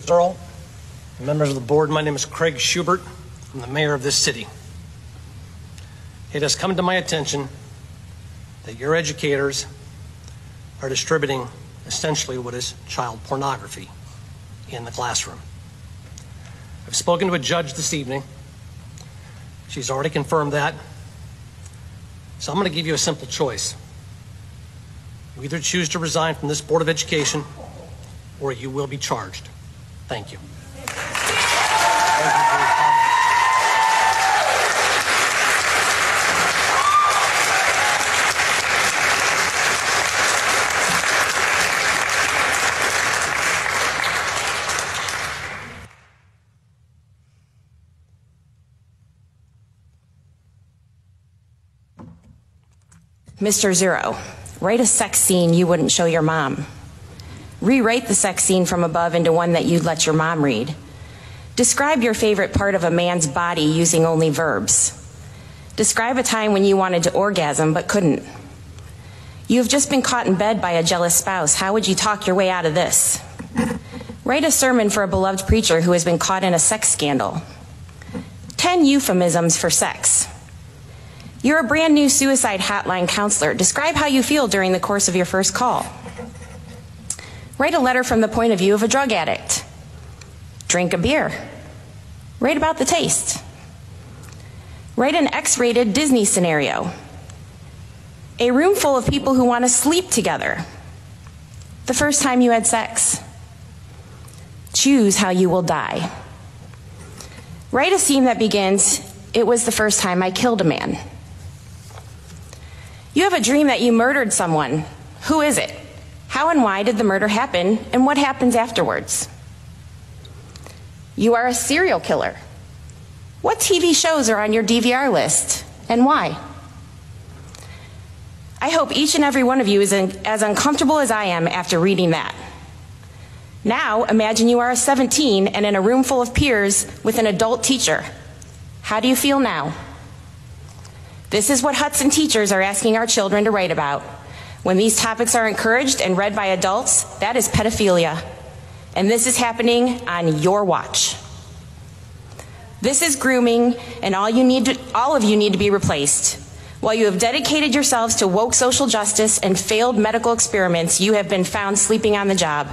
Earl, members of the board, my name is Craig Schubert. I'm the mayor of this city. It has come to my attention that your educators are distributing essentially what is child pornography in the classroom. I've spoken to a judge this evening. She's already confirmed that. So I'm going to give you a simple choice. You either choose to resign from this Board of Education or you will be charged. Thank you. Mr. Zero, write a sex scene you wouldn't show your mom. Rewrite the sex scene from above into one that you'd let your mom read. Describe your favorite part of a man's body using only verbs. Describe a time when you wanted to orgasm but couldn't. You have just been caught in bed by a jealous spouse. How would you talk your way out of this? Write a sermon for a beloved preacher who has been caught in a sex scandal. 10 euphemisms for sex. You're a brand new suicide hotline counselor. Describe how you feel during the course of your first call. Write a letter from the point of view of a drug addict. Drink a beer. Write about the taste. Write an X-rated Disney scenario. A room full of people who want to sleep together. The first time you had sex. Choose how you will die. Write a scene that begins, "It was the first time I killed a man." You have a dream that you murdered someone. Who is it? How and why did the murder happen, and what happens afterwards? You are a serial killer. What TV shows are on your DVR list, and why? I hope each and every one of you is as uncomfortable as I am after reading that. Now, imagine you are 17 and in a room full of peers with an adult teacher. How do you feel now? This is what Hudson teachers are asking our children to write about. When these topics are encouraged and read by adults, that is pedophilia. And this is happening on your watch. This is grooming, and all of you need to be replaced. While you have dedicated yourselves to woke social justice and failed medical experiments, you have been found sleeping on the job.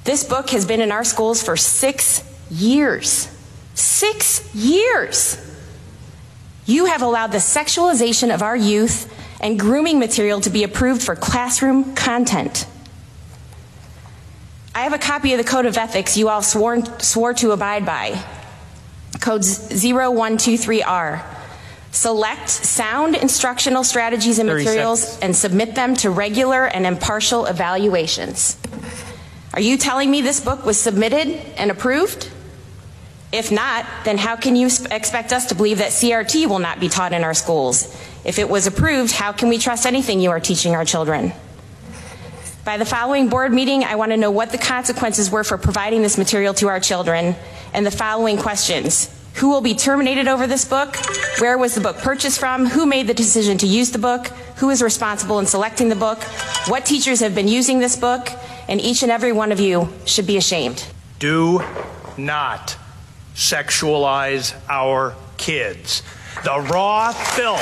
This book has been in our schools for 6 years. 6 years! You have allowed the sexualization of our youth and grooming material to be approved for classroom content. I have a copy of the Code of Ethics you all swore to abide by. Code 0123R. Select sound instructional strategies and materials and submit them to regular and impartial evaluations. Are you telling me this book was submitted and approved? If not, then how can you expect us to believe that CRT will not be taught in our schools? If it was approved, how can we trust anything you are teaching our children? By the following board meeting, I want to know what the consequences were for providing this material to our children, and the following questions. Who will be terminated over this book? Where was the book purchased from? Who made the decision to use the book? Who is responsible in selecting the book? What teachers have been using this book? And each and every one of you should be ashamed. Do not sexualize our kids. The raw filth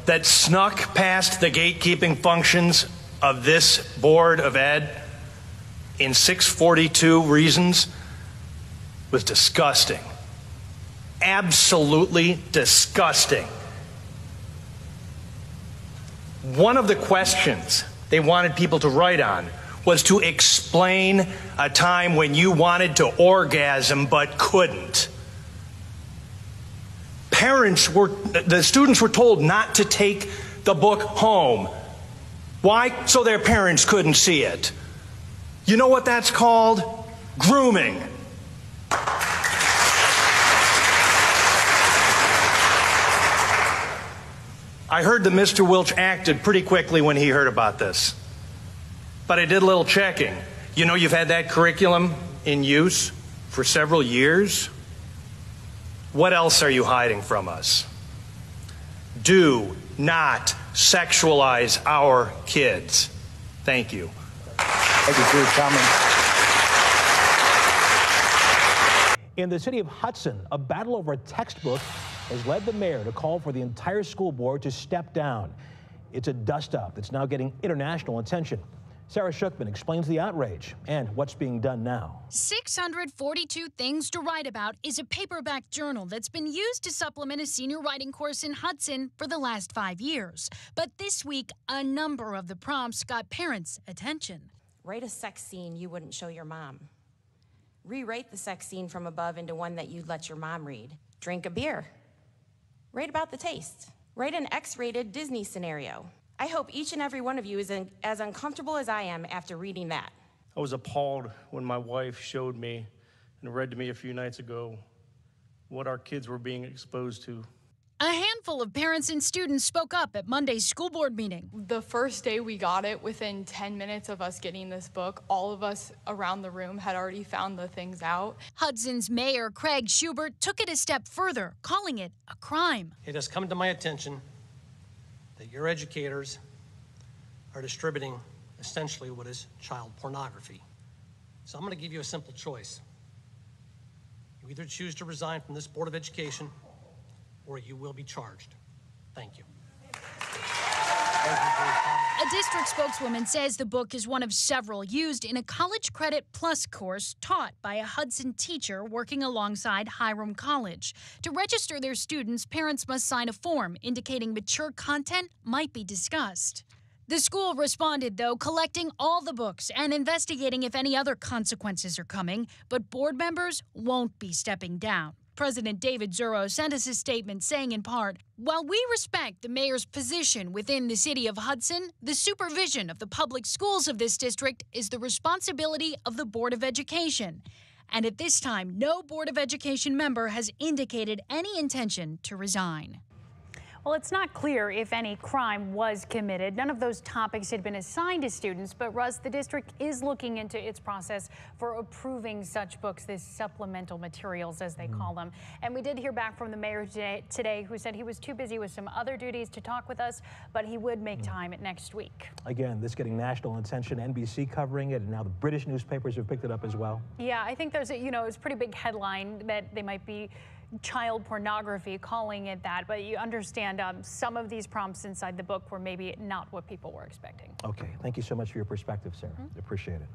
that snuck past the gatekeeping functions of this Board of Ed in 642 reasons was disgusting. Absolutely disgusting. One of the questions they wanted people to write on was to explain a time when you wanted to orgasm but couldn't. The students were told not to take the book home. Why? So their parents couldn't see it. You know what that's called? Grooming. I heard that Mr. Wilch acted pretty quickly when he heard about this. But I did a little checking. You know, you've had that curriculum in use for several years. What else are you hiding from us? Do not sexualize our kids. Thank you. Thank you for your comments. In the city of Hudson, a battle over a textbook has led the mayor to call for the entire school board to step down. It's a dust-up that's now getting international attention. Sarah Shookman explains the outrage and what's being done now. 642 Things to Write About is a paperback journal that's been used to supplement a senior writing course in Hudson for the last 5 years. But this week, a number of the prompts got parents' attention. Write a sex scene you wouldn't show your mom. Rewrite the sex scene from above into one that you'd let your mom read. Drink a beer. Write about the taste. Write an X-rated Disney scenario. I hope each and every one of you is as uncomfortable as I am after reading that. I was appalled when my wife showed me and read to me a few nights ago what our kids were being exposed to. A handful of parents and students spoke up at Monday's school board meeting. The first day we got it, within 10 minutes of us getting this book, all of us around the room had already found the things out. Hudson's Mayor Craig Schubert took it a step further, calling it a crime. It has come to my attention that your educators are distributing essentially what is child pornography. So I'm going to give you a simple choice. You either choose to resign from this Board of Education or you will be charged. Thank you. A district spokeswoman says the book is one of several used in a College Credit Plus course taught by a Hudson teacher working alongside Hiram College. To register their students, parents must sign a form indicating mature content might be discussed. The school responded, though, collecting all the books and investigating if any other consequences are coming, but board members won't be stepping down. President David Zuro sent us a statement saying in part, "While we respect the mayor's position within the city of Hudson, the supervision of the public schools of this district is the responsibility of the Board of Education. And at this time, no Board of Education member has indicated any intention to resign." Well, it's not clear if any crime was committed. None of those topics had been assigned to students, but Russ, the district is looking into its process for approving such books, these supplemental materials, as they call them. And we did hear back from the mayor today, who said he was too busy with some other duties to talk with us, but he would make time next week. Again, this getting national attention, NBC covering it, and now the British newspapers have picked it up as well. Yeah, I think there's a, it was a pretty big headline that they might be child pornography, calling it that, but you understand some of these prompts inside the book were maybe not what people were expecting. Okay, thank you so much for your perspective, Sarah. Appreciate it.